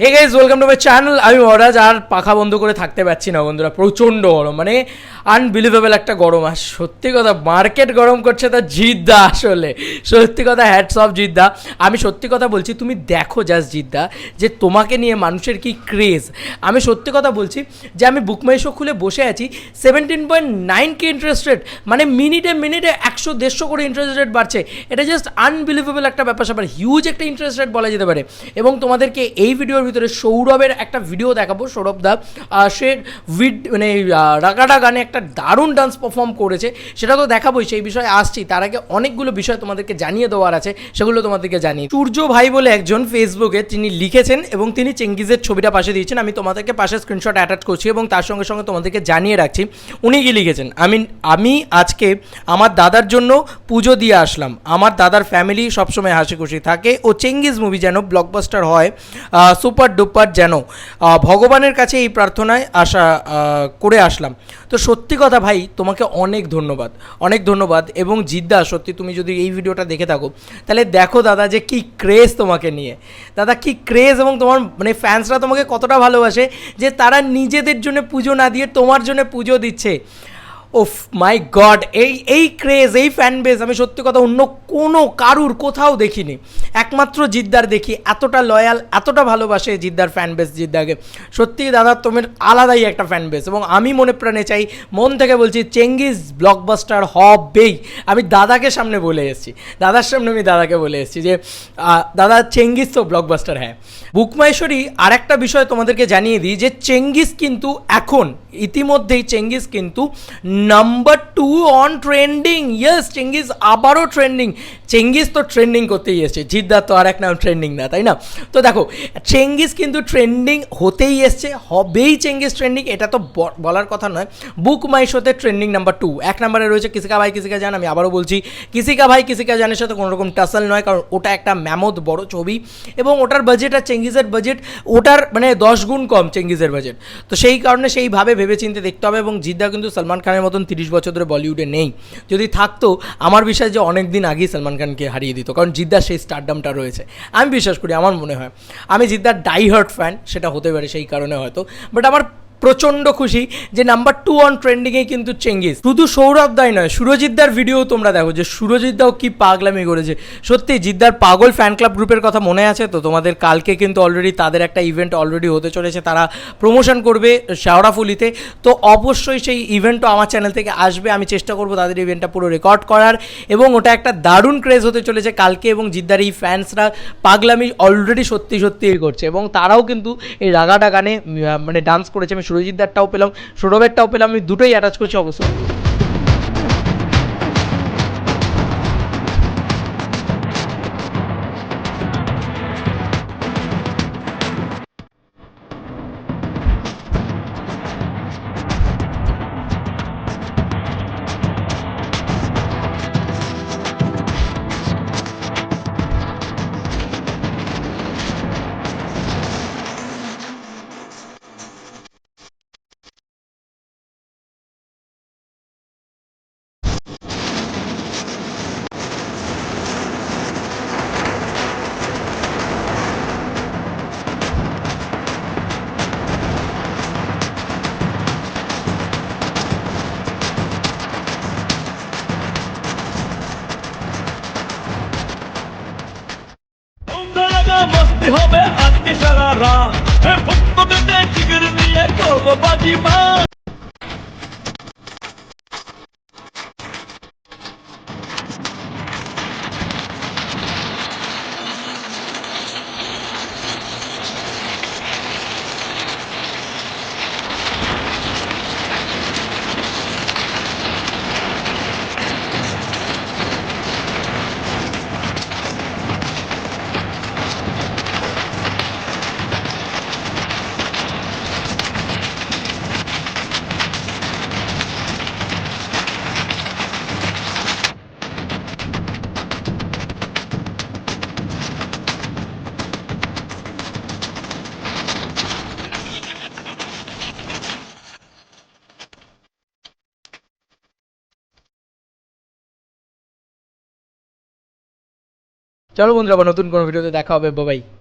Hey guys welcome to my channel. আমি মহারাজ আর পাখা বন্ধ করে থাকতে পারছি না বন্ধুরা, প্রচণ্ড গরম, মানে আনবিলিভেবল একটা গরম। আর সত্যি কথা মার্কেট গরম করছে তা জিদ্দা, আসলে সত্যি কথা হ্যাটস অফ জিদ্দা। আমি সত্যি কথা বলছি, তুমি দেখো জাস্ট জিদ্দা যে তোমাকে নিয়ে মানুষের কি ক্রেজ। আমি সত্যি কথা বলছি যে আমি বুকমাই শো খুলে বসে আছি, 17.9K ইন্টারেস্ট রেট, মানে মিনিটে 100-150 করে ইন্টারেস্ট রেট বাড়ছে। এটা জাস্ট আনবিলিভেবল একটা ব্যাপার স্যাপার, হিউজ একটা ইন্টারেস্ট রেট বলা যেতে পারে। এবং তোমাদেরকে এই ভিডিওর ভিতরে সৌরভের একটা ভিডিও দেখাবো। সৌরভ দা সে মানে রাগাডা গানে একটা দারুণ ডান্স পারফর্ম করেছে, সেটা তো দেখাবোই, সেই বিষয়ে আসছি। তার আগে অনেকগুলো বিষয় তোমাদেরকে জানিয়ে দেওয়ার আছে, সেগুলো তোমাদেরকে জানিয়ে। সূর্য ভাই বলে একজন ফেসবুকে তিনি লিখেছেন এবং তিনি চেঙ্গিজের ছবিটা পাশে দিয়েছেন। আমি তোমাদেরকে পাশে স্ক্রিনশট অ্যাটাচ করছি এবং তার সঙ্গে সঙ্গে তোমাদেরকে জানিয়ে রাখছি উনি কি লিখেছেন। আমি আজকে আমার দাদার জন্য পুজো দিয়ে আসলাম। আমার দাদার ফ্যামিলি সবসময় হাসি খুশি থাকে ও চেঙ্গিজ মুভি যেন ব্লকবাস্টার হয়, সুপার ডুপার যেন, ভগবানের কাছে এই প্রার্থনায় করে আসলাম। তো সত্যি কথা ভাই, তোমাকে অনেক ধন্যবাদ, অনেক ধন্যবাদ। এবং জিদ্দা সত্যি তুমি যদি এই ভিডিওটা দেখে থাকো তাহলে দেখো দাদা যে কি ক্রেজ তোমাকে নিয়ে, দাদা কি ক্রেজ, এবং তোমার মানে ফ্যান্সরা তোমাকে কতটা ভালোবাসে যে তারা নিজেদের জন্য পুজো না দিয়ে তোমার জন্য পুজো দিচ্ছে। ওফ মাই গড, এই ক্রেজ, এই ফ্যান বেস আমি সত্যি কথা অন্য কোনো কারুর কোথাও দেখিনি, একমাত্র জিদ্দার দেখি। এতটা লয়াল, এতটা ভালোবাসে জিদ্দার ফ্যান বেস জিদ্দাকে। সত্যি দাদা তোমার আলাদাই একটা ফ্যান বেস, এবং আমি মনে প্রাণে চাই, মন থেকে বলছি চেঙ্গিজ ব্লকবাস্টার হবেই। আমি দাদাকে সামনে বলে এসেছি, দাদার সামনে আমি দাদাকে বলে এসেছি যে দাদা চেঙ্গিজ তো ব্লকবাস্টার। হ্যাঁ, বুকমাইশ্বরী আর একটা বিষয় তোমাদেরকে জানিয়ে দিই যে চেঙ্গিজ কিন্তু এখন ইতিমধ্যেই চেঙ্গিজ কিন্তু number 2 on trending. Yes, Chengiz আবারও ট্রেন্ডিং। চেঙ্গিজ তো ট্রেন্ডিং করতেই এসছে, জিদ্দার তো আর এক নাম ট্রেন্ডিং না, তাই না? তো দেখো চেঙ্গিজ কিন্তু ট্রেন্ডিং হতেই এসছে, হবেই চেঙ্গিজ ট্রেন্ডিং, এটা তো বলার কথা নয়। বুক মাই শোতে ট্রেন্ডিং নাম্বার 2, 1 নম্বরে রয়েছে কিসিকা ভাই কিসিকা জান। আমি আবারও বলছি, কিসিকা ভাই কিসিকা জানের সাথে কোনো রকম টাসল নয়, কারণ ওটা একটা ম্যামথ বড় ছবি এবং ওটার বাজেট আর চেঙ্গিজের বাজেট ওটার মানে 10 গুণ কম চেঙ্গিজের বাজেট। তো সেই কারণে সেইভাবে ভেবেচিন্তে দেখতে হবে। এবং জিদ্দা কিন্তু সলমান খানের মতন 30 বছর ধরে বলিউডে নেই। যদি থাকতো আমার বিশ্বাস যে অনেক দিন আগেই সলমান খানকে হারিয়ে দিত, কারণ জিদ্দার সেই স্টারডামটা রয়েছে। আমি বিশ্বাস করি, আমার মনে হয়, আমি জিদ্দার ডাই হার্ট ফ্যান, সেটা হতে পারে সেই কারণে হয়তো, বাট আমার প্রচণ্ড খুশি যে নাম্বার 2 অন ট্রেন্ডিংয়ে কিন্তু চেঙ্গিজ। শুধু সৌরভ দাই নয়, সুরজিৎদার ভিডিও তোমরা দেখো যে সুরজিৎদাও কি পাগলামি করেছে। সত্যি জিদ্দার পাগল ফ্যান ক্লাব গ্রুপের কথা মনে আছে তো তোমাদের? কালকে কিন্তু অলরেডি তাদের একটা ইভেন্ট অলরেডি হতে চলেছে, তারা প্রমোশন করবে শেওড়াফুলিতে। তো অবশ্যই সেই ইভেন্টও আমার চ্যানেল থেকে আসবে, আমি চেষ্টা করবো তাদের ইভেন্টটা পুরো রেকর্ড করার, এবং ওটা একটা দারুণ ক্রেজ হতে চলেছে কালকে। এবং জিদ্দার এই ফ্যান্সরা পাগলামি অলরেডি সত্যি সত্যিই করছে, এবং তারাও কিন্তু এই রাগাটা গানে মানে ডান্স করেছে। আমি সুরজিৎদারটাও পেলাম, সৌরভেরটাও পেলাম, আমি দুটোই অ্যাটাচ করছি অবশ্যই। মস্তি হবে আজকে সারা রাত, ভক্তদের জিগর নিয়ে করবো বাজি মা। চলো বন্ধুরা, আবার নতুন কোনো ভিডিওতে দেখা হবে, বাই।